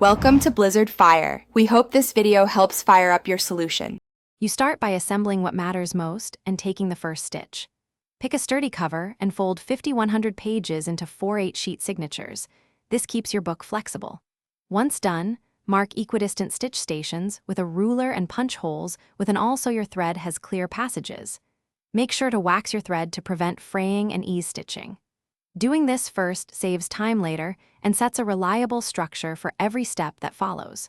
Welcome to Blizzard Fire. We hope this video helps fire up your solution. You start by assembling what matters most and taking the first stitch. Pick a sturdy cover and fold 5,100 pages into 4/8 sheet signatures. This keeps your book flexible. Once done, mark equidistant stitch stations with a ruler and punch holes with an awl so your thread has clear passages. Make sure to wax your thread to prevent fraying and ease stitching. Doing this first saves time later and sets a reliable structure for every step that follows.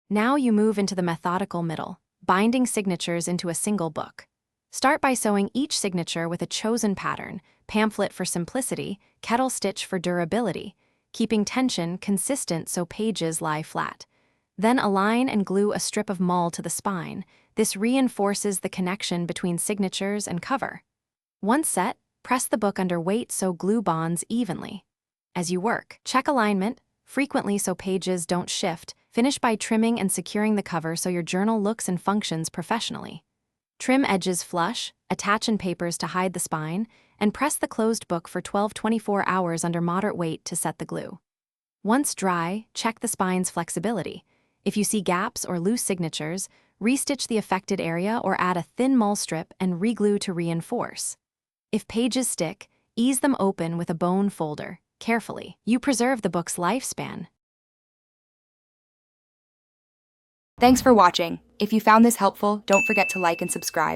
Now you move into the methodical middle, binding signatures into a single book. Start by sewing each signature with a chosen pattern, pamphlet for simplicity, kettle stitch for durability, keeping tension consistent so pages lie flat. Then align and glue a strip of mull to the spine. This reinforces the connection between signatures and cover. Once set, press the book under weight so glue bonds evenly. As you work, check alignment, frequently so pages don't shift. Finish by trimming and securing the cover so your journal looks and functions professionally. Trim edges flush, attach in papers to hide the spine, and press the closed book for 12-24 hours under moderate weight to set the glue. Once dry, check the spine's flexibility. If you see gaps or loose signatures, restitch the affected area or add a thin mull strip and reglue to reinforce. If pages stick, ease them open with a bone folder. Carefully, you preserve the book's lifespan. Thanks for watching. If you found this helpful, don't forget to like and subscribe.